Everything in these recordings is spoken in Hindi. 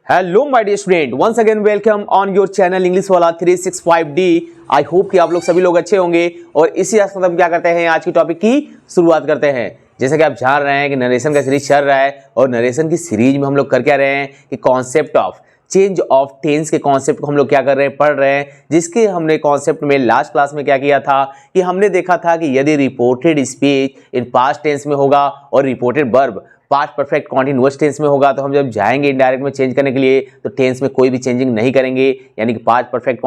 Hello my dear student, once again welcome on your channel English वाला 365D। आई होप कि आप लोग सभी लोग अच्छे होंगे और इसी के साथ हम क्या करते हैं, आज की टॉपिक की शुरुआत करते हैं। जैसे कि आप जान रहे हैं कि नरेशन का सीरीज चल रहा है और नरेशन की सीरीज में हम लोग कर क्या रहे हैं कि concept of change of tense के कॉन्सेप्ट को हम लोग क्या कर रहे हैं, पढ़ रहे हैं। जिसके हमने कॉन्सेप्ट में लास्ट क्लास में क्या किया था कि हमने देखा था कि यदि reported speech in past tense में होगा और reported verb past perfect continuous tense में होगा तो हम जब जाएंगे इनडायरेक्ट में चेंज करने के लिए तो टेंस में कोई भी चेंजिंग नहीं करेंगे, यानी कि पास्ट परफेक्ट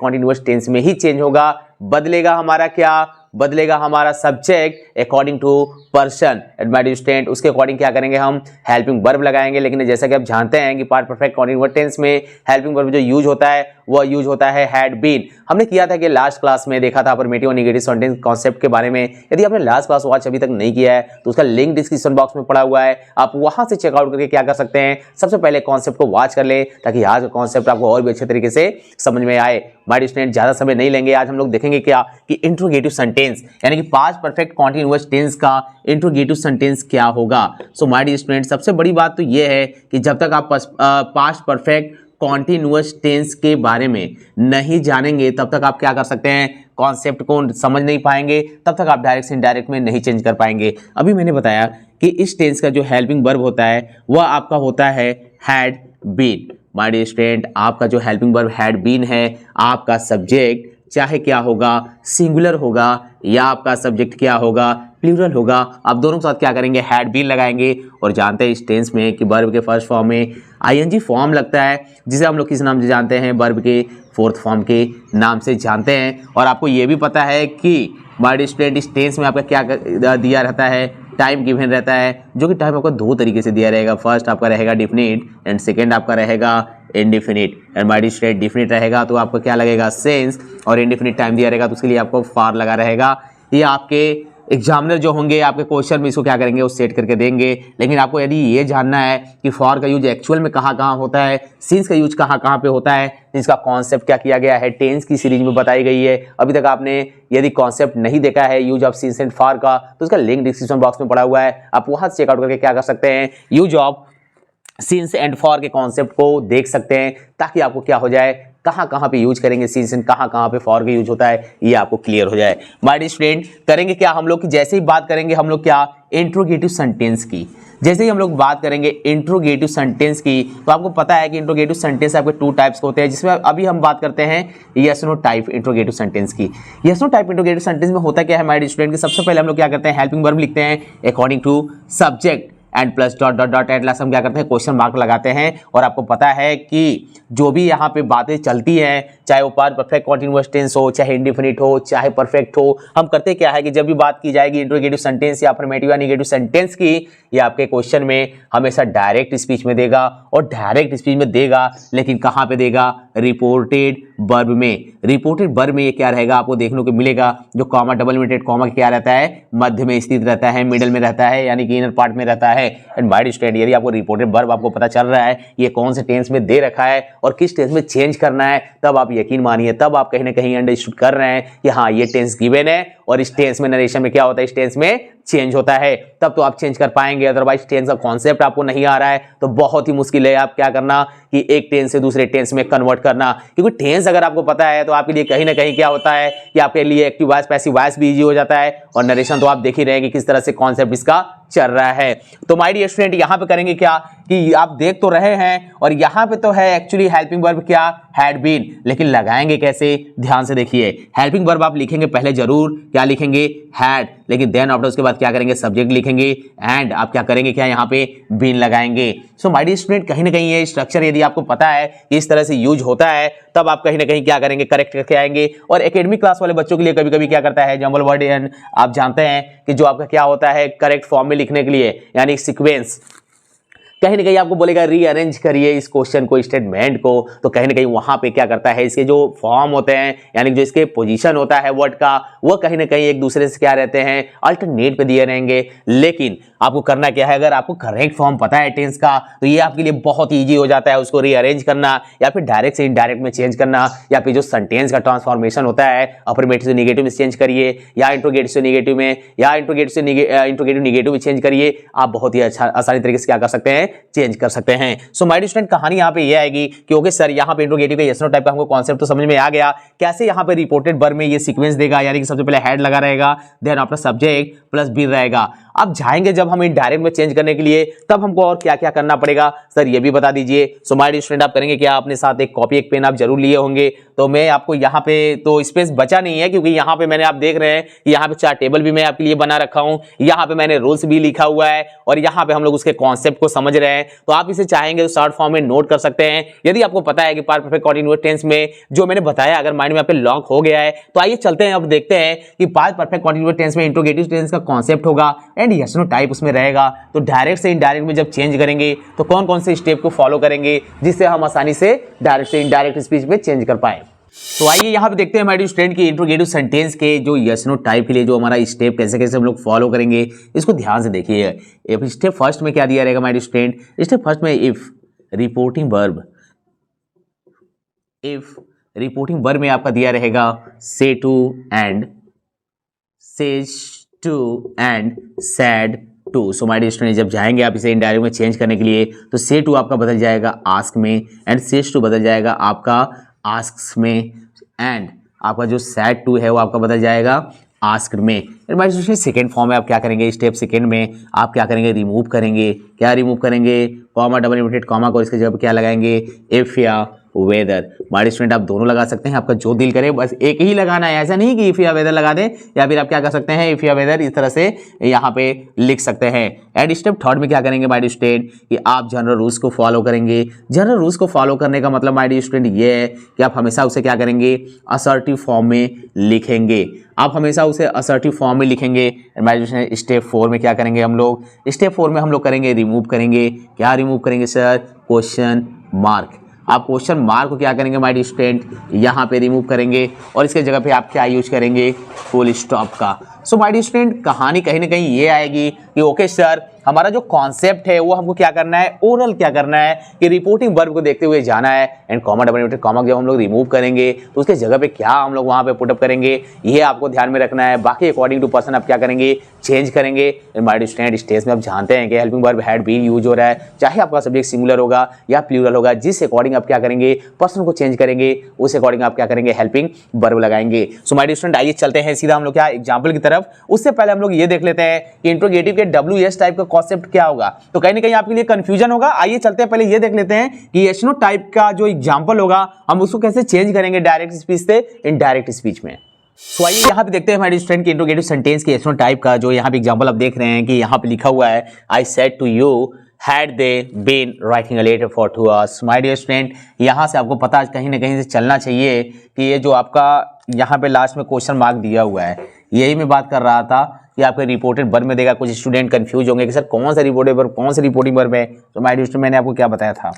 कॉन्टिन्यूअस टेंस में ही चेंज होगा। बदलेगा हमारा क्या, बदलेगा हमारा subject according to person and my dear student. उसके अकॉर्डिंग क्या करेंगे, हम हेल्पिंग वर्ब लगाएंगे। लेकिन जैसा कि आप जानते हैं कि पास्ट परफेक्ट कॉन्टिन्यूअस टेंस में हेल्पिंग वर्ब जो यूज होता है वह यूज होता है हैड बीन। हमने किया था कि लास्ट क्लास में देखा था अफर्मेटिव और नेगेटिव सेंटेंस कॉन्सेप्ट के बारे में। यदि आपने लास्ट क्लास वॉच अभी तक नहीं किया है तो उसका लिंक डिस्क्रिप्शन बॉक्स में पड़ा हुआ है, आप वहां से चेकआउट करके क्या कर सकते हैं, सबसे पहले कॉन्सेप्ट को वॉच कर लें ताकि आज का कॉन्सेप्ट आपको और भी अच्छे तरीके से समझ में आए। माय डियर स्टूडेंट, ज्यादा समय नहीं लेंगे, आज हम लोग देखेंगे क्या कि इंट्रोगेटिव सेंटेंस यानी कि पास्ट परफेक्ट कॉन्टिन्यूअस टेंस का इंट्रोगेटिव सेंटेंस क्या होगा। सो माय डियर स्टूडेंट, सबसे बड़ी बात तो यह है कि जब तक आप पास्ट परफेक्ट कॉन्टिन्यूअस टेंस के बारे में नहीं जानेंगे तब तक आप क्या कर सकते हैं, कॉन्सेप्ट को समझ नहीं पाएंगे, तब तक आप डायरेक्ट से इनडायरेक्ट में नहीं चेंज कर पाएंगे। अभी मैंने बताया कि इस टेंस का जो हेल्पिंग वर्ब होता है वह आपका होता है had been. My dear student, आपका जो हेल्पिंग वर्ब हैड बीन है, आपका सब्जेक्ट चाहे क्या होगा, सिंगुलर होगा या आपका सब्जेक्ट क्या होगा, प्लूरल होगा। आप दोनों के साथ क्या करेंगे, हैड बीन लगाएंगे। और जानते हैं इस टेंस में कि वर्ब के फर्स्ट फॉर्म में आईएनजी फॉर्म लगता है, जिसे हम लोग किस नाम से जानते हैं, वर्ब के फोर्थ फॉर्म के नाम से जानते हैं। और आपको ये भी पता है कि माय डियर स्टूडेंट इस टेंस में आपका क्या दिया रहता है, टाइम गिवन रहता है, जो कि टाइम आपको दो तरीके से दिया रहेगा। फर्स्ट आपका रहेगा डिफिनिट एंड सेकेंड आपका रहेगा indefinite. And my dear student, definite रहेगा तो आपको क्या लगेगा, सेंस, और इंडिफिनिट टाइम दिया रहेगा तो उसके लिए आपको फॉर लगा रहेगा। ये आपके एग्जामिनर जो होंगे आपके क्वेश्चन में इसको क्या करेंगे, वो सेट करके देंगे। लेकिन आपको यदि ये जानना है कि फॉर का यूज एक्चुअल में कहाँ कहाँ होता है, सिंस का यूज कहाँ कहाँ पे होता है, इसका कॉन्सेप्ट क्या किया गया है, टेंस की सीरीज में बताई गई है। अभी तक आपने यदि कॉन्सेप्ट नहीं देखा है use of since and for का तो उसका लिंक डिस्क्रिप्शन बॉक्स में पड़ा हुआ है, आप वहां से चेकआउट करके क्या कर सकते हैं, use of since and for के कॉन्सेप्ट को देख सकते हैं, ताकि आपको क्या हो जाए, कहाँ कहाँ पे यूज करेंगे सिंस एंड कहाँ कहाँ पे फॉर का यूज होता है, ये आपको क्लियर हो जाए। माय डियर स्टूडेंट, करेंगे क्या हम लोग कि जैसे ही बात करेंगे हम लोग क्या, इंट्रोगेटिव सेंटेंस की। जैसे ही हम लोग बात करेंगे इंट्रोगेटिव सेंटेंस की तो आपको पता है कि इंट्रोगेटिव सेंटेंस आपके टू टाइप्स के होते हैं, जिसमें अभी हम बात करते हैं yes no type interrogative sentence की। Yes no type interrogative sentence में होता क्या है माय डियर स्टूडेंट, कि सबसे पहले हम लोग क्या करते हैं, हेल्पिंग वर्ब लिखते हैं according to subject and plus dot dot dot at last हम क्या करते हैं, क्वेश्चन मार्क लगाते हैं। और आपको पता है कि जो भी यहाँ पे बातें चलती हैं, चाहे वो पास्ट परफेक्ट कॉन्टिन्यूअस टेंस हो, चाहे इंडिफिनिट हो, चाहे परफेक्ट हो, हम करते क्या है कि जब भी बात की जाएगी इंट्रोगेटिव सेंटेंस या अफर्मेटिव या नेगेटिव सेंटेंस की, ये आपके क्वेश्चन में हमेशा डायरेक्ट स्पीच में देगा। और डायरेक्ट स्पीच में देगा लेकिन कहाँ पे देगा, रिपोर्टेड वर्ब में। रिपोर्टेड वर्ब में ये क्या रहेगा, आपको देखने को मिलेगा जो कॉमा डबल इन्वर्टेड कॉमा क्या रहता है, मध्य में स्थित रहता है, मिडिल में रहता है, यानी कि इनर पार्ट में रहता है। एंड माय डियर स्टूडेंट, यदि आपको रिपोर्टेड वर्ब आपको पता चल रहा है ये कौन से टेंस में दे रखा है और किस टेंस में चेंज करना है, तब आप यकीन मानिए, तब आप कहीं ना कहीं अंडरस्टूड कर रहे हैं कि हाँ ये टेंस गिवन है और इस टेंस में नरेशन में क्या होता है, इस टेंस में चेंज होता है, तब तो आप चेंज कर पाएंगे। अदरवाइज टेंस का कॉन्सेप्ट आपको नहीं आ रहा है तो बहुत ही मुश्किल है आप क्या करना कि एक टेंस से दूसरे टेंस में कन्वर्ट करना। क्योंकि टेंस अगर आपको पता है तो आपके लिए कहीं ना कहीं क्या होता है कि आपके लिए एक्टिव वॉइस पैसिव वॉइस भी इजी हो जाता है और नरेशन तो आप देख ही रहे हैं कि किस तरह से कॉन्सेप्ट इसका चल रहा है। तो माय डियर स्टूडेंट, यहां पे करेंगे क्या कि आप देख तो रहे हैं और यहां पे तो है एक्चुअली हेल्पिंग वर्ब क्या, हैड बीन, लेकिन लगाएंगे कैसे, ध्यान से देखिए। हेल्पिंग वर्ब आप लिखेंगे पहले जरूर, क्या लिखेंगे, हैड, लेकिन देन आफ्टर उसके बाद क्या करेंगे, सब्जेक्ट लिखेंगे एंड आप क्या करेंगे, क्या यहाँ पे बीन लगाएंगे। सो माय डियर स्टूडेंट, कहीं ना कहीं ये स्ट्रक्चर यदि आपको पता है कि इस तरह से यूज होता है तब आप कहीं ना कहीं क्या करेंगे, करेक्ट करके आएंगे। और एकेडमिक क्लास वाले बच्चों के लिए कभी कभी क्या करता है, जंबल वर्ड एंड आप जानते हैं कि जो आपका क्या होता है करेक्ट फॉर्म में लिखने के लिए, यानी सीक्वेंस, कहीं ना कहीं आपको बोलेगा रीअरेंज करिए इस क्वेश्चन को, स्टेटमेंट को, तो कहीं ना कहीं वहां पे क्या करता है, इसके जो फॉर्म होते हैं यानी जो इसके पोजीशन होता है वर्ड का, वो कहीं ना कहीं एक दूसरे से क्या रहते हैं, अल्टरनेट पे दिए रहेंगे। लेकिन आपको करना क्या है, अगर आपको करेक्ट फॉर्म पता है टेंस का तो ये आपके लिए बहुत ईजी हो जाता है उसको रीअरेंज करना या फिर डायरेक्ट से इनडायरेक्ट में चेंज करना, या फिर जो सेंटेंस का ट्रांसफॉर्मेशन होता है अफर्मेटिव से नेगेटिव में चेंज करिए या इंट्रोगेटिव से नेगेटिव में, या इंट्रोगेटिव नेगेटिव में चेंज करिए। आप बहुत ही अच्छा आसानी तरीके से क्या कर सकते हैं, चेंज कर सकते हैं। सो माय डियर स्टूडेंट, कहानी यहाँ पे ये आएगी कि ओके सर, यहाँ पे इंट्रोगेटिव का यस नो टाइप का हमको कॉन्सेप्ट तो समझ में आ गया, कैसे यहाँ पे रिपोर्टेड वर्ब में ये सीक्वेंस देगा, यानी कि सबसे पहले हेड लगा रहेगा, देन आपका सब्जेक्ट प्लस बी रहेगा। अब जाएंगे जब हम इनडायरेक्ट में चेंज करने के लिए, तब हमको और क्या क्या करना पड़ेगा सर, ये भी बता दीजिए। सो माय डियर स्टूडेंट, आप करेंगे क्या, अपने साथ एक कॉपी एक पेन आप जरूर लिए होंगे। तो मैं आपको यहाँ पे तो स्पेस बचा नहीं है, क्योंकि यहाँ पे मैंने आप देख रहे हैं कि यहाँ पे 4 टेबल भी मैं आपके लिए बना रखा हूँ, यहाँ पे मैंने रूल्स भी लिखा हुआ है, और यहाँ पे हम लोग उसके कॉन्सेप्ट को समझ रहे हैं। तो आप इसे चाहेंगे तो शॉर्ट फॉर्म में नोट कर सकते हैं। यदि आपको पता है कि पास्ट परफेक्ट कंटीन्यूअस टेंस में जो मैंने बताया अगर माइंड में आपके लॉक हो गया है, तो आइए चलते हैं, अब देखते हैं कि पास्ट परफेक्ट कंटीन्यूअस टेंस में इंट्रोगेटिव टेंस का कॉन्सेप्ट होगा एंड यस नो टाइप उसमें रहेगा। तो डायरेक्ट से इनडायरेक्ट में जब चेंज करेंगे तो कौन कौन से स्टेप को फॉलो करेंगे, जिससे हम आसानी से डायरेक्ट से इनडायरेक्ट स्पीच में चेंज कर पाए। तो आइए यहाँ पे देखते हैं माय डियर स्टूडेंट की इंट्रोगेटिव सेंटेंस के जो यस नो टाइप के लिए जो हमारा स्टेप कैसे कैसे हम लोग फॉलो करेंगे, इसको ध्यान से देखिए। स्टेप फर्स्ट में क्या दिया रहेगा my dear student, step first में if reporting verb, if reporting verb में आपका दिया रहेगा say to and, says to and, said to. So my dear student, जब जाएंगे आप इसे इनडायरेक्ट में चेंज करने के लिए, तो से टू आपका बदल जाएगा आस्क में, एंड सेज टू बदल जाएगा आपका आस्क्स में, एंड आपका जो सैड टू है वो आपका बदल जाएगा आस्क्ड में। सेकेंड फॉर्म में आप क्या करेंगे, स्टेप सेकेंड में आप क्या करेंगे, रिमूव करेंगे। क्या रिमूव करेंगे, कॉमा, डबल इन्वर्टेड कॉमा को इसके जगह पे क्या लगाएंगे, इफ या वेदर। माय स्टूडेंट, आप दोनों लगा सकते हैं, आपका जो दिल करे, बस एक ही लगाना है, ऐसा नहीं कि इफ या वेदर लगा दें, या फिर आप क्या कर सकते हैं, इफ या वेदर इस तरह से यहाँ पे लिख सकते हैं। एंड स्टेप थर्ड में क्या करेंगे माय स्टूडेंट, कि आप जनरल रूल्स को फॉलो करेंगे। जनरल रूल्स को फॉलो करने का मतलब माय स्टूडेंट ये है कि आप हमेशा उसे क्या करेंगे, असर्टिव फॉर्म में लिखेंगे। आप हमेशा उसे असर्टिव फॉर्म में लिखेंगे। माय स्टूडेंट, स्टेप 4 में क्या करेंगे हम लोग, स्टेप 4 में हम लोग करेंगे रिमूव करेंगे। क्या रिमूव करेंगे सर, क्वेश्चन मार्क। आप क्वेश्चन मार्क को क्या करेंगे माय डियर स्टूडेंट, यहाँ पे रिमूव करेंगे, और इसके जगह पे आप क्या यूज करेंगे, फुल स्टॉप का। सो माय डियर स्टूडेंट, कहानी कहीं ना कहीं ये आएगी कि ओके सर, हमारा जो कॉन्सेप्ट है वो हमको क्या करना है, ओरल क्या करना है कि रिपोर्टिंग वर्ब को देखते हुए जाना है, and comma, double inverted comma जब हम लोग रिमूव करेंगे तो उसके जगह पे क्या हम लोग वहाँ पे पुटअप करेंगे, ये आपको ध्यान में रखना है। बाकी अकॉर्डिंग टू पर्सन आप क्या करेंगे, चेंज करेंगे। माय डियर स्टूडेंट, स्टेज में आप जानते हैं कि helping verb had been use हो रहा है, चाहे आपका सब्जेक्ट सिंगुलर होगा या प्लूरल होगा, जिस अकॉर्डिंग आप क्या करेंगे, पर्सन को चेंज करेंगे, उस अकॉर्डिंग आप क्या करेंगे, हेल्पिंग वर्ब लगाएंगे। सो माय डियर स्टूडेंट, आइए चलते हैं सीधा हम लोग क्या एग्जाम्पल की तरफ। उससे पहले हम लोग ये देख लेते हैं कि इंट्रोगेटिव के WS टाइप का कॉन्सेप्ट क्या होगा, तो कहीं ना कहीं आपके लिए कंफ्यूजन होगा। आइए चलते हैं, पहले ये देख लेते हैं कि यस नो टाइप का जो एग्जांपल होगा हम उसको कैसे चेंज करेंगे डायरेक्ट स्पीच से इनडायरेक्ट स्पीच में। तो आइए यहाँ पे देखते हैं हमारे स्टूडेंट के इंट्रोगेटिव सेंटेंस के यस नो टाइप का जो यहाँ पे एग्जांपल आप देख रहे हैं कि यहाँ पे लिखा हुआ है, I said to you had they been writing a letter for 2 hours। My dear student, यहाँ से आपको पता कहीं ना कहीं से चलना चाहिए कि ये जो आपका यहाँ पे लास्ट में क्वेश्चन मार्क दिया हुआ है, यही मैं बात कर रहा था कि आपके रिपोर्टेड वर्ब में देगा। कुछ स्टूडेंट कंफ्यूज होंगे कि सर कौन सा रिपोर्टेड वर्ब, कौन सा रिपोर्टिंग वर्ब है। तो माय डियर स्टूडेंट, मैंने आपको क्या बताया था,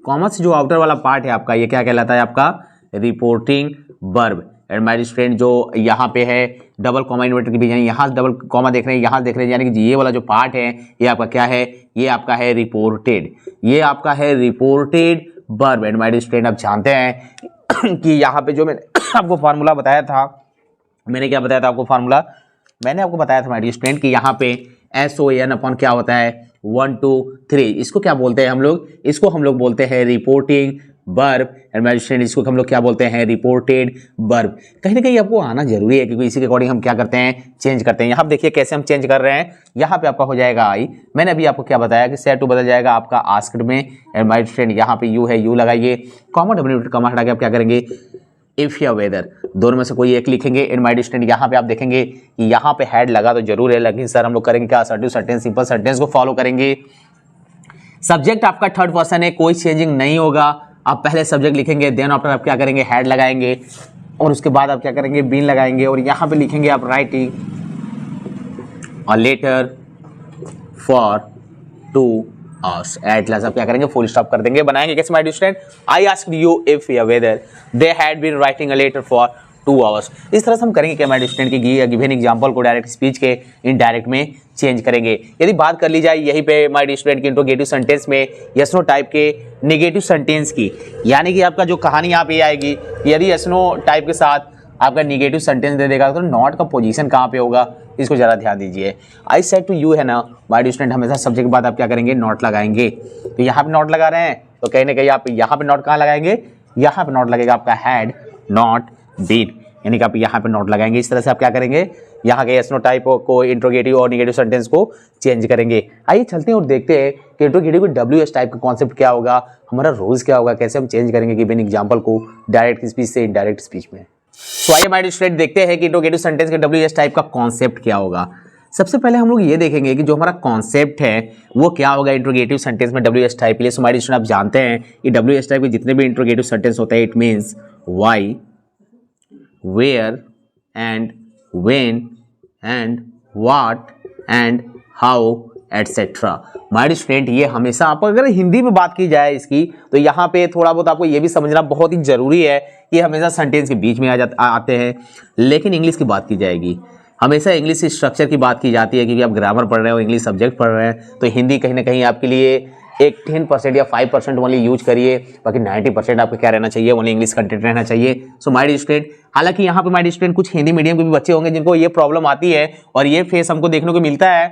कॉमर्स जो आउटर वाला पार्ट है आपका, ये क्या कहलाता है, आपका reporting verb. And my student, जो यहाँ पे है डबल कॉमा इन्वर्टेड के बीच, यानी यहाँ डबल कॉमा देख रहे हैं, यहाँ देख रहे हैं, यानी कि ये वाला जो पार्ट है ये आपका क्या है, ये आपका है रिपोर्टेड, ये आपका है reported verb. And my student, आप जानते हैं कि यहाँ पे जो मैंने आपको फार्मूला बताया था, मैंने क्या बताया था आपको फार्मूला, मैंने आपको बताया था माय स्टूडेंट कि यहाँ पे SON अपॉन क्या होता है, 1 2 3। इसको क्या बोलते हैं हम लोग, इसको हम लोग बोलते हैं reporting verb. And my student, इसको हम लोग क्या बोलते हैं, रिपोर्टेड वर्ब। कहीं ना कहीं आपको आना जरूरी है, क्योंकि इसी के अकॉर्डिंग हम क्या करते हैं, चेंज करते हैं। यहाँ पे देखिए कैसे हम चेंज कर रहे हैं, यहाँ पे आपका हो जाएगा आई, मैंने अभी आपको क्या बताया कि सेड टू बदल जाएगा आपका आस्क्ड में। एंड माय स्टूडेंट, यहाँ पे यू है, यू लगाइए, कॉमा डबल कॉमा हटा के आप क्या करेंगे, इफ या वेदर, दोनों में से कोई एक लिखेंगे। एंड माय स्टूडेंट, यहाँ पे आप देखेंगे कि यहाँ पे हेड लगा तो जरूर है, लेकिन सर हम लोग करेंगे क्या, असर्टिव सेंटेंस, सिंपल सेंटेंस को फॉलो करेंगे। सब्जेक्ट आपका थर्ड पर्सन है, कोई चेंजिंग नहीं होगा। आप पहले सब्जेक्ट लिखेंगे, देन आफ्टर आप क्या करेंगे, हेड लगाएंगे, और उसके बाद आप क्या करेंगे, बीन लगाएंगे, और यहाँ पे लिखेंगे आप writing a letter for 2 hours। At last आप क्या करेंगे, फुल स्टॉप कर देंगे। बनाएंगे कैसे my dear student, I asked you if या whether they had been writing a letter for 2 hours। इस तरह से हम करेंगे क्या माय डियर स्टूडेंट की गिवन एग्जांपल को डायरेक्ट स्पीच के इनडायरेक्ट में चेंज करेंगे। यदि बात कर ली जाए यहीं पे माय डियर स्टूडेंट की इंट्रोगेटिव सेंटेंस में यस नो टाइप के नेगेटिव सेंटेंस की, यानी कि आपका जो कहानी यहाँ पे आएगी, यदि यस नो टाइप के साथ आपका नेगेटिव सेंटेंस दे देगा तो नॉट का पोजीशन कहाँ पे होगा, इसको ज़रा ध्यान दीजिए। आई सेड टू यू है ना माय डियर स्टूडेंट, हमेशा सब्जेक्ट के बाद आप क्या करेंगे, नॉट लगाएंगे। तो यहाँ पे नॉट लगा रहे हैं तो कहीं ना कहीं आप यहाँ पे नॉट कहाँ लगाएंगे, यहाँ पे नॉट लगेगा आपका हैड नॉट बीन, यानी कि आप यहाँ पे नॉट लगाएंगे। इस तरह से आप क्या करेंगे, यहाँ के यस नो टाइप को इंट्रोगेटिव और निगेटिव सेंटेंस को चेंज करेंगे। आइए चलते हैं और देखते हैं कि इंट्रोगेटिव WH टाइप का कॉन्सेप्ट क्या होगा, हमारा रूल्स क्या होगा, कैसे हम चेंज करेंगे गिवन एग्जांपल को डायरेक्ट स्पीच से इनडायरेक्ट स्पीच में। तो आइए माय डियर स्टूडेंट देखते हैं कि इंट्रोगेटिव सेंटेंस के WH टाइप का कॉन्सेप्ट क्या होगा। सबसे पहले हम लोग ये देखेंगे कि जो हमारा कॉन्सेप्ट है वो क्या होगा इंट्रोगेटिव सेंटेंस में WH टाइप के लिए। सो माय डियर स्टूडेंट आप जानते हैं कि WH टाइप के जितने भी इंट्रोगेटिव सेंटेंस होते हैं it means why, where and when and what and how etcetera. My dear student ये हमेशा आप अगर हिंदी में बात की जाए इसकी तो यहाँ पे थोड़ा बहुत आपको ये भी समझना बहुत ही जरूरी है कि हमेशा सेंटेंस के बीच में आते हैं, लेकिन इंग्लिश की बात की जाएगी हमेशा इंग्लिश स्ट्रक्चर की बात की जाती है, क्योंकि आप ग्रामर पढ़ रहे हो, इंग्लिश सब्जेक्ट पढ़ रहे हैं, तो हिंदी कहीं ना कहीं आपके लिए एक 10% या 5% ओनली यूज करिए, बाकी 90% आपको क्या रहना चाहिए, ओनली इंग्लिश कंटेंट रहना चाहिए। सो माय डियर स्टूडेंट, हालांकि यहाँ पे माय डियर स्टूडेंट कुछ हिंदी मीडियम के भी बच्चे होंगे जिनको ये प्रॉब्लम आती है और ये फेस हमको देखने को मिलता है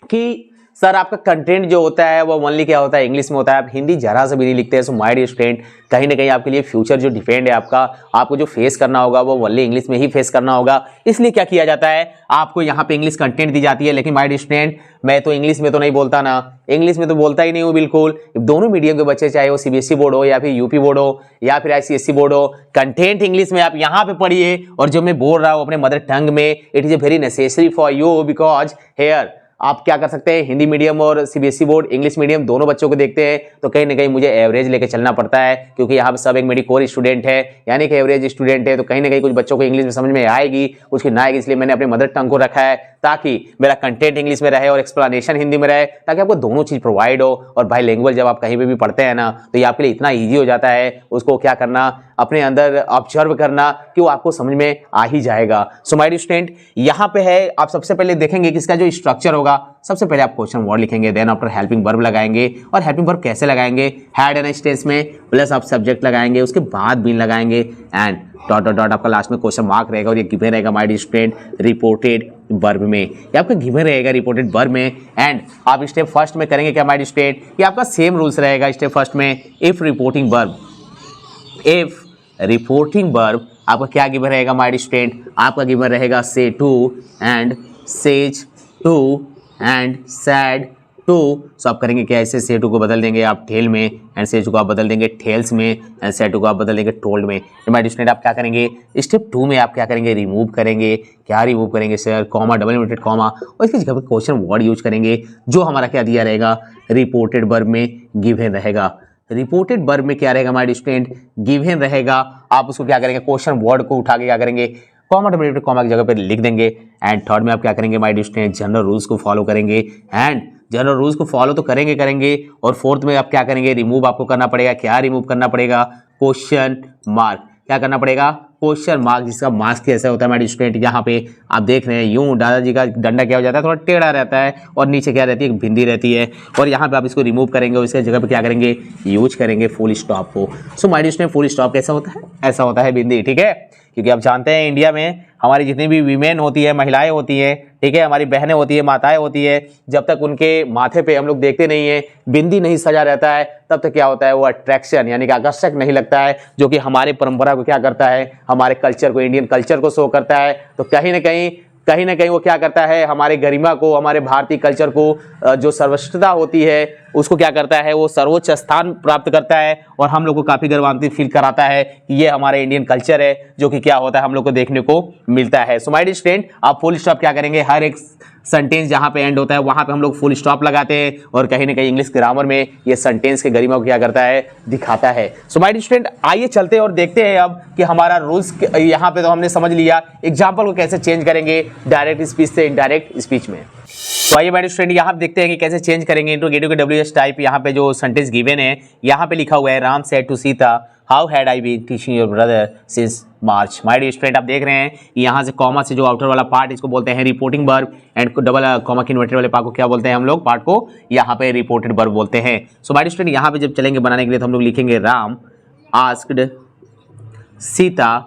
कि सर आपका कंटेंट जो होता है वो ओनली क्या होता है, इंग्लिश में होता है, आप हिंदी जरा से भी नहीं लिखते हैं। सो माय डियर स्टूडेंट कहीं ना कहीं आपके लिए फ्यूचर जो डिपेंड है आपका, आपको जो फेस करना होगा वो ओनली इंग्लिश में ही फेस करना होगा। इसलिए क्या किया जाता है, आपको यहाँ पे इंग्लिश कंटेंट दी जाती है, लेकिन माय डियर स्टूडेंट मैं तो इंग्लिश में तो नहीं बोलता ना, इंग्लिश में तो बोलता ही नहीं हूँ बिल्कुल। दोनों मीडियम के बच्चे चाहे वो CBSE बोर्ड हो या फिर UP बोर्ड हो या फिर ICSE बोर्ड हो, कंटेंट इंग्लिश में आप यहाँ पे पढ़िए और जो मैं बोल रहा हूँ अपने मदर टंग में, it is a very necessary for you, because here आप क्या कर सकते हैं, हिंदी मीडियम और CBSE बोर्ड इंग्लिश मीडियम दोनों बच्चों को देखते हैं तो कहीं ना कहीं मुझे एवरेज लेके चलना पड़ता है, क्योंकि यहाँ पे सब एक मेरी कोर स्टूडेंट है यानी कि एवरेज स्टूडेंट है, तो कहीं ना कहीं कुछ बच्चों को इंग्लिश में समझ में आएगी, कुछ की ना आएगी, इसलिए मैंने अपने मदर टंग को रखा है ताकि मेरा कंटेंट इंग्लिश में रहे और एक्सप्लेनेशन हिंदी में रहे, ताकि आपको दोनों चीज प्रोवाइड हो। और बाई लैंग्वेज जब आप कहीं पे भी पढ़ते हैं ना तो ये आपके लिए इतना ईजी हो जाता है, उसको क्या करना, अपने अंदर ऑब्जर्व करना कि वो आपको समझ में आ ही जाएगा। सो माय डियर स्टूडेंट यहाँ पे है, आप सबसे पहले देखेंगे कि इसका जो स्ट्रक्चर होगा, सबसे पहले आप क्वेश्चन वर्ड लिखेंगे, देन आफ्टर हेल्पिंग वर्ब लगाएंगे, और हेल्पिंग वर्ब कैसे लगाएंगे, हैड एंड टेंस में, प्लस आप सब्जेक्ट लगाएंगे, उसके बाद बीन लगाएंगे एंड डॉट डॉट डॉट आपका लास्ट में क्वेश्चन मार्क रहेगा और ये गिवन रहेगा my dear student reported verb में, ये आपका गिवन रहेगा रिपोर्टेड वर्ब में। एंड आप स्टेप फर्स्ट में करेंगे क्या माय डियर स्टूडेंट, ये आपका सेम रूल्स रहेगा स्टेप फर्स्ट में, if reporting verb, if reporting verb आपका क्या गिवन रहेगा माय डियर स्टूडेंट, आपका गिवन रहेगा say to and says to and said to. So आप करेंगे क्या, ऐसे से टू को बदल देंगे आप टेल में, एंड सेज को आप बदल देंगे टेल्स में, एंड सैड टू को आप बदल देंगे टोल्ड में। माय डियर स्टूडेंट आप क्या करेंगे, स्टेप 2 में आप क्या करेंगे, रिमूव करेंगे, क्या रिमूव करेंगे sir, comma, double inverted comma, और इसकी जगह पे क्वेश्चन वर्ड यूज करेंगे जो हमारा क्या दिया रहेगा, रिपोर्टेड वर्ब में गिवन रहेगा। रिपोर्टेड वर्ब में क्या रहेगा माय डियर स्टूडेंट, गिवन रहेगा, आप उसको क्या करेंगे, क्वेश्चन वर्ड को उठा के क्या करेंगे, कॉमा, डबल इन्वर्टेड कॉमा की जगह पे लिख देंगे। एंड थर्ड में आप क्या करेंगे my dear student, general rules को फॉलो करेंगे, एंड जनरल रूल्स को फॉलो तो करेंगे। और फोर्थ में आप क्या करेंगे, रिमूव आपको करना पड़ेगा, क्या रिमूव करना पड़ेगा, क्वेश्चन मार्क, क्या करना पड़ेगा, क्वेश्चन मार्क, जिसका मार्क्स कैसा होता है माय डियर स्टूडेंट, यहाँ पे आप देख रहे हैं यूं दादाजी का डंडा क्या हो जाता है, थोड़ा टेढ़ा रहता है और नीचे क्या रहती है, एक बिंदी रहती है, और यहाँ पे आप इसको रिमूव करेंगे और इसके जगह पे क्या करेंगे, यूज करेंगे फुल स्टॉप को। So my dear student full stop कैसा होता है, ऐसा होता है बिंदी, ठीक है, क्योंकि आप जानते हैं इंडिया में हमारी जितनी भी वीमेन होती है, महिलाएं होती हैं, ठीक है, हमारी बहनें होती है, माताएं होती है, जब तक उनके माथे पे हम लोग देखते नहीं है, बिंदी नहीं सजा रहता है, तब तक क्या होता है, वो अट्रैक्शन यानी कि आकर्षक नहीं लगता है, जो कि हमारे परंपरा को क्या करता है, हमारे कल्चर को, इंडियन कल्चर को शो करता है। तो कहीं ना कहीं वो क्या करता है, हमारे गरिमा को, हमारे भारतीय कल्चर को जो सर्वश्रेष्ठता होती है उसको क्या करता है, वो सर्वोच्च स्थान प्राप्त करता है और हम लोग को काफी गर्वान्वित फील कराता है कि ये हमारे इंडियन कल्चर है, जो कि क्या होता है हम लोग को देखने को मिलता है। सो माय डियर स्टूडेंट आप फुल स्टॉप क्या करेंगे, हर एक सेंटेंस जहां पे एंड होता है वहां पे हम लोग फुल स्टॉप लगाते हैं, और कहीं ना कहीं इंग्लिश ग्रामर में ये सेंटेंस के गरिमा को क्या करता है, दिखाता है। सो माय डियर स्टूडेंट आइए चलते हैं और देखते हैं अब कि हमारा रूल्स यहाँ पे तो हमने समझ लिया, एग्जाम्पल को कैसे चेंज करेंगे डायरेक्ट स्पीच से इनडायरेक्ट स्पीच में। तो आइए माय स्टूडेंट यहाँ देखते हैं कि कैसे चेंज करेंगे इंट्रोगेटिव के WH टाइप। यहाँ पे जो सेंटेंस गिवन है, यहाँ पे लिखा हुआ है, Ram said to Sita, how had I been teaching your brother since March. My dear student आप देख रहे हैं यहाँ से कॉमा से जो आउटर वाला पार्ट, इसको बोलते हैं reporting verb, and double comma के इन्वर्टेड वाले पार्ट को क्या बोलते हैं हम लोग, पार्ट को यहाँ पे रिपोर्टेड वर्ब बोलते हैं। सो माय डियर स्टूडेंट यहाँ पे जब चलेंगे बनाने के लिए तो हम लोग लिखेंगे Ram asked Sita,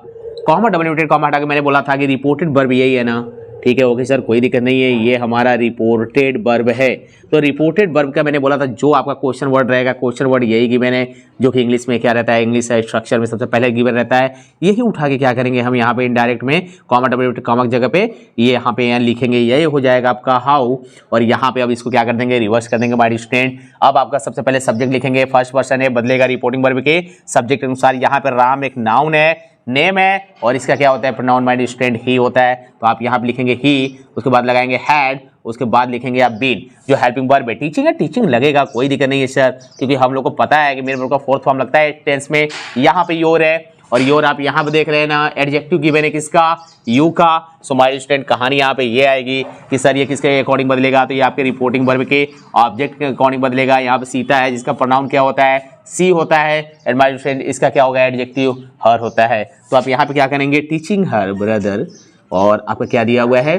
comma double inverted comma हटा के मैंने बोला था कि रिपोर्टेड वर्ब यही है ना, ठीक है, ओके सर, कोई दिक्कत नहीं है। ये हमारा रिपोर्टेड वर्ब है। तो रिपोर्टेड वर्ब का मैंने बोला था जो आपका क्वेश्चन वर्ड रहेगा, क्वेश्चन वर्ड यही कि मैंने जो कि इंग्लिश में क्या रहता है, इंग्लिश स्ट्रक्चर में सबसे पहले गिवन रहता है, यही उठा के क्या करेंगे हम यहाँ पे इनडायरेक्ट में कॉमा डब्ल्यू कॉमा की जगह पे ये यहाँ पे यहाँ लिखेंगे, यही हो जाएगा आपका हाउ। और यहाँ पे अब इसको क्या कर देंगे, रिवर्स कर देंगे माय स्टूडेंट। अब आपका सबसे पहले सब्जेक्ट लिखेंगे, फर्स्ट पर्सन है, बदलेगा रिपोर्टिंग वर्ब के सब्जेक्ट के अनुसार। यहाँ पे राम एक नाउन है, नेम है, और इसका क्या होता है, प्रोनाउन माय स्टूडेंट ही होता है। तो आप यहाँ पे लिखेंगे ही, उसके बाद लगाएंगे हैड, उसके बाद लिखेंगे आप बीन, जो हेल्पिंग वर्ब है। टीचिंग है, टीचिंग लगेगा, कोई दिक्कत नहीं है सर, क्योंकि हम लोग को पता है कि मेरे वर्ब का फोर्थ फॉर्म लगता है टेंस में। यहाँ पे योर है, और योर आप यहाँ पे देख रहे हैं ना, एडजेक्टिव गिवन है किसका, यू का। सो माय स्टूडेंट कहानी यहाँ पे ये आएगी कि सर ये किसके अकॉर्डिंग बदलेगा, तो ये आपके रिपोर्टिंग वर्ब के ऑब्जेक्ट के अकॉर्डिंग बदलेगा। यहाँ पे सीता है जिसका प्रोनाउन क्या होता है, सी होता है, एंड माय स्टूडेंट इसका क्या होगा, एडजेक्टिव हर होता है। तो आप यहाँ पे क्या करेंगे, टीचिंग हर ब्रदर, और आपका क्या दिया हुआ है,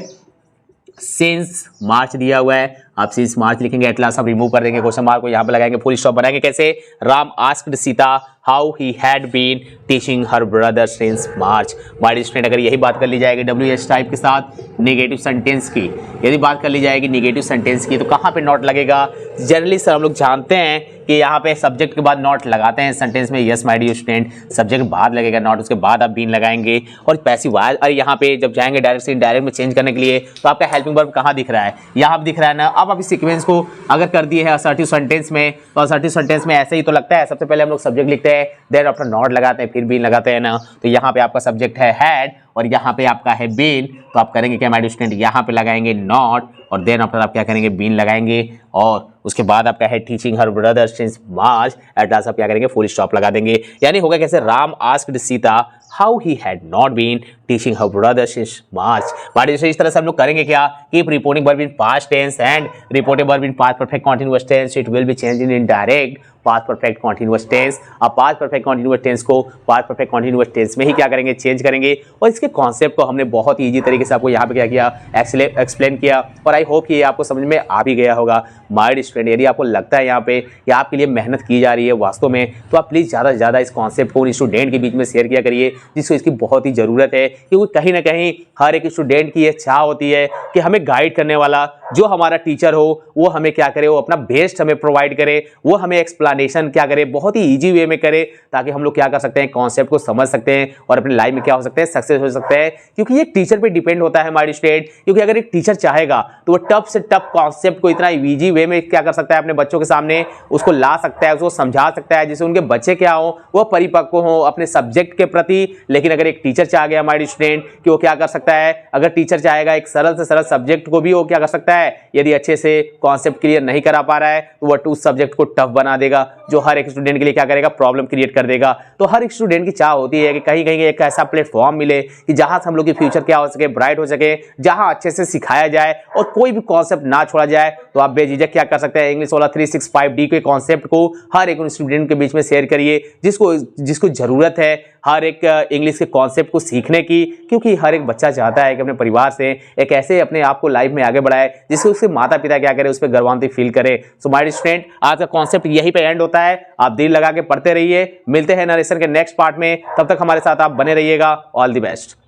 सिंस मार्च दिया हुआ है, आप सिंस मार्च लिखेंगे। एट लास्ट आप रिमूव कर देंगे क्वेश्चन मार्क को, यहाँ पे लगाएंगे, फुल स्टॉप बनाएंगे। कैसे, Ram asked Sita how he had been teaching her brother since March. My student अगर यही बात कर ली जाएगी WH टाइप के साथ नेगेटिव सेंटेंस की, यदि बात कर ली जाएगी नेगेटिव सेंटेंस की, तो कहाँ पे नॉट लगेगा। जनरली सर हम लोग जानते हैं कि यहाँ पे सब्जेक्ट के बाद नॉट लगाते हैं सेंटेंस में। Yes my dear student, subject बाद लगेगा नॉट, उसके बाद आप बीन लगाएंगे। और पैसिव वॉइस, और यहाँ पे जब जाएंगे डायरेक्ट से इनडायरेक्ट में चेंज करने के लिए, तो आपका हेल्पिंग वर्ब कहाँ दिख रहा है, यहाँ पे दिख रहा है ना। अब आप इस सीक्वेंस को अगर कर दिए है असर्टिव सेंटेंस में, तो असर्टिव सेंटेंस में ऐसे ही तो लगता है, सबसे पहले हम लोग सब्जेक्ट लिखते हैं, देन आफ्टर नॉट लगाते हैं, फिर बीन लगाते हैं ना। तो यहाँ पे आपका सब्जेक्ट है हैड, और यहाँ पे आपका है बीन, तो आप करेंगे क्या माय स्टूडेंट, यहाँ पे लगाएंगे नॉट, और देन आफ्टर आप क्या करेंगे, बीन लगाएंगे, और उसके बाद आपका है टीचिंग हर ब्रदर सिंस मार्च। एट लास्ट आप क्या करेंगे, फुल स्टॉप लगा देंगे। यानी होगा कैसे, Ram asked Sita how he had not been teaching her brother since March. But इस तरह से हम लोग करेंगे क्या, keep reporting verb in past tense and reporting verb in past perfect continuous tense, it will be change in direct past perfect continuous tense. अब पास्ट परफेक्ट कॉन्टिन्यूअस टेंस को पास्ट परफेक्ट कॉन्टिन्यूअस टेंस में ही क्या करेंगे, चेंज करेंगे। और इसके कॉन्सेप्ट को हमने बहुत ही ईजी तरीके से आपको यहाँ पे क्या किया, एक्सप्लेन किया, और आई होप ये आपको समझ में आ भी गया होगा। माय स्टूडेंट, यदि आपको लगता है यहाँ पे कि आपके लिए मेहनत की जा रही है वास्तव में, तो आप प्लीज़ ज़्यादा से ज़्यादा इस कॉन्सेप्ट को स्टूडेंट के बीच में शेयर किया करिए, जिसको इसकी बहुत ही ज़रूरत है। क्योंकि कहीं ना कहीं हर एक स्टूडेंट की ये चाह होती है कि हमें गाइड करने वाला जो हमारा टीचर हो, वो हमें क्या करे, वो अपना बेस्ट हमें प्रोवाइड करे, वो हमें एक्सप्लेनेशन क्या करे, बहुत ही ईजी वे में करे, ताकि हम लोग क्या कर सकते हैं, कॉन्सेप्ट को समझ सकते हैं और अपनी लाइफ में क्या हो सकते हैं, सक्सेस हो सकते हैं। क्योंकि ये टीचर पे डिपेंड होता है माय स्टूडेंट। क्योंकि अगर एक टीचर चाहेगा तो वो टफ से टफ कॉन्सेप्ट को इतना ईजी वे में क्या कर सकता है, अपने बच्चों के सामने उसको ला सकता है, उसको समझा सकता है, जिससे उनके बच्चे क्या हो, वो परिपक्व हो अपने सब्जेक्ट के प्रति। लेकिन अगर एक टीचर चाह गया माय स्टूडेंट कि वो क्या कर सकता है, अगर टीचर चाहेगा एक सरल से सरल सब्जेक्ट को भी वो क्या कर सकता है, यदि अच्छे से कॉन्सेप्ट क्लियर नहीं करा पा रहा है, तो वो उस सब्जेक्ट को टफ बना देगा, जो हर एक स्टूडेंट के लिए क्या करेगा, प्रॉब्लम क्रिएट कर देगा। तो हर एक स्टूडेंट की चाह होती है कि कहीं कहीं एक ऐसा प्लेटफॉर्म मिले कि जहां से हम लोग की फ्यूचर क्या हो सके, ब्राइट हो सके, जहां अच्छे से सिखाया जाए और कोई भी कॉन्सेप्ट ना छोड़ा जाए। तो आप बेझिझक क्या कर सकते हैं, इंग्लिश वाला 365D के कॉन्सेप्ट को हर एक स्टूडेंट के बीच में शेयर करिए, जिसको जरूरत है हर एक इंग्लिश के कॉन्सेप्ट को सीखने की। क्योंकि हर एक बच्चा चाहता है कि अपने परिवार से एक ऐसे अपने आप को लाइफ में आगे बढ़ाए जिससे उसके माता पिता क्या करे, उस पर गर्वान्वित फील करे। सो माय स्टूडेंट, आज का कॉन्सेप्ट यहीं पे एंड होता है। आप दिल लगा के पढ़ते रहिए। मिलते हैं नरेशन के नेक्स्ट पार्ट में, तब तक हमारे साथ आप बने रहिएगा। All the best.